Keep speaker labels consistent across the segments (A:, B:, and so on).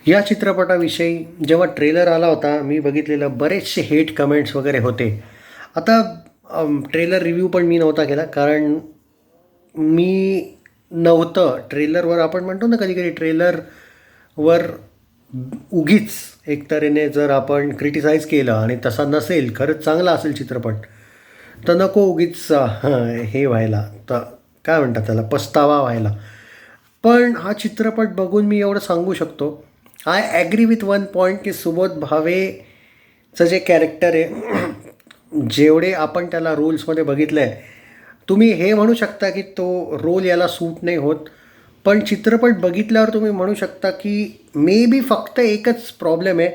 A: या चित्रपटाविषयी जेव्हा ट्रेलर आला होता मी बघितलेलं बरेचसे हेट कमेंट्स वगैरे होते. आता ट्रेलर रिव्ह्यू पण मी नव्हता केला कारण मी नव्हतं ट्रेलरवर आपण म्हणतो ना कधी-कधी ट्रेलरवर उगीच एक तऱ्हेने जर आपण क्रिटिसाइज केलं आणि तसा नसेल, खरंच चांगला असेल चित्रपट, तर नको उगीच हे व्हायला, तर काय म्हणतात त्याला पस्तावा व्हायला. पण हा चित्रपट बघून मी एवढं सांगू शकतो, I agree with one point की सुबोध भावेचं जे कॅरेक्टर आहे जेवढे आपण त्याला रोल्समध्ये बघितलं आहे, तुम्ही हे म्हणू शकता की तो रोल याला सूट नाही होत. पण चित्रपट बघितल्यावर तुम्ही म्हणू शकता की मे बी फक्त एकच प्रॉब्लेम आहे,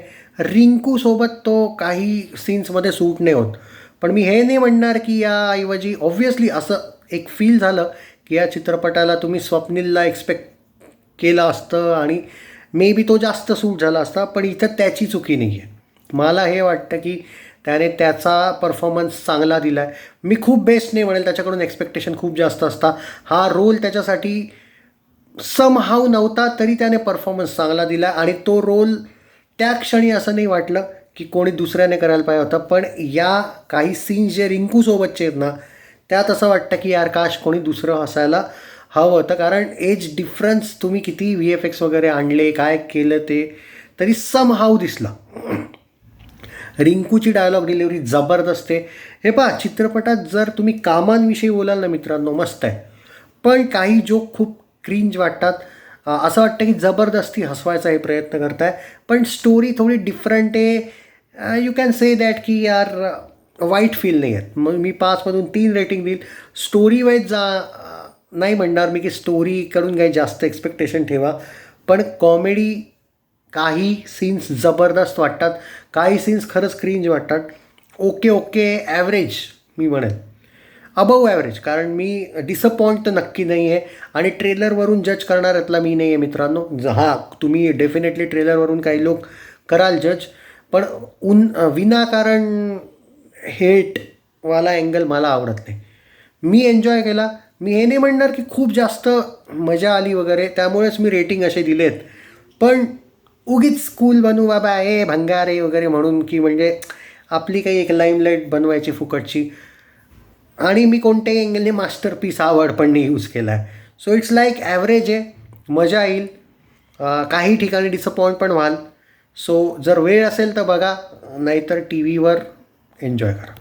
A: रिंकूसोबत तो काही सीन्समध्ये सूट नाही होत. पण मी हे नाही म्हणणार की याऐवजी ऑब्व्हियसली असं एक फील झालं की या चित्रपटाला तुम्ही स्वप्नीलला एक्सपेक्ट केलं असतं आणि मे बी तो जास्त सूट झाला असता. पण इथं त्याची चुकी नाही आहे. मला हे वाटतं की त्याने त्याचा परफॉर्मन्स चांगला दिला आहे. मी खूप बेस्ट नाही म्हणेल, त्याच्याकडून एक्सपेक्टेशन खूप जास्त असता. हा रोल त्याच्यासाठी समहाव नव्हता तरी त्याने परफॉर्मन्स चांगला दिला आणि तो रोल त्या क्षणी असं नाही वाटलं की कोणी दुसऱ्याने करायला पाहिजे होता. पण या काही सीन्स जे रिंकूसोबतचे आहेत ना, त्यात असं वाटतं की यार काश कोणी दुसरं असायला हवं होतं. कारण एज डिफरन्स तुम्ही किती VFX वगैरे आणले, काय केलं ते, तरी समहाव दिसला. रिंकूची डायलॉग डिलिव्हरी जबरदस्त आहे. हे पहा, चित्रपटात जर तुम्ही कामांविषयी बोलाल ना मित्रांनो, मस्त आहे. पण काही जोक खूप क्रिंज वाटतात. असं वाटतं की जबरदस्ती हसवायचा हे प्रयत्न करताय. पण स्टोरी थोडी डिफरंट आहे. यू कॅन से दॅट की यार वाईट फील नाही आहेत. मग मी 5मधून 3 रेटिंग देईल. स्टोरी वाईज नाही म्हणणार मी की स्टोरीकडून काही जास्त एक्सपेक्टेशन ठेवा. पण कॉमेडी काही सीन्स जबरदस्त वाटतात, काही सीन्स खरंच क्रिंज वाटतात. ओके ओके ॲव्हरेज मी म्हणेन, अबव ॲव्हरेज. कारण मी डिसअपॉइंट तर नक्की नाही आहे आणि ट्रेलरवरून जज करणाऱ्यातला मी नाही आहे मित्रांनो. हां, तुम्ही डेफिनेटली ट्रेलरवरून काही लोक कराल जज, पण विनाकारण हेटवाला अँगल मला आवडत नाही. मी एन्जॉय केला. मी हे नाही म्हणणार की खूप जास्त मजा आली वगैरे, त्यामुळेच मी रेटिंग असे दिलेत. पण उगीच स्कूल बनू बाबा हे भंगारे वगैरे म्हणून, की म्हणजे आपली काही एक लाईमलाईट बनवायची फुकटची, आणि मी कोणत्याही अँगलने मास्टरपीस हा वर्ड पण नाही यूज केला आहे. सो इट्स लाईक ॲव्हरेज आहे. मजा येईल, काही ठिकाणी डिसअपॉइंट पण व्हाल. सो जर वेळ असेल तर बघा, नाहीतर टी व्हीवर एन्जॉय करा.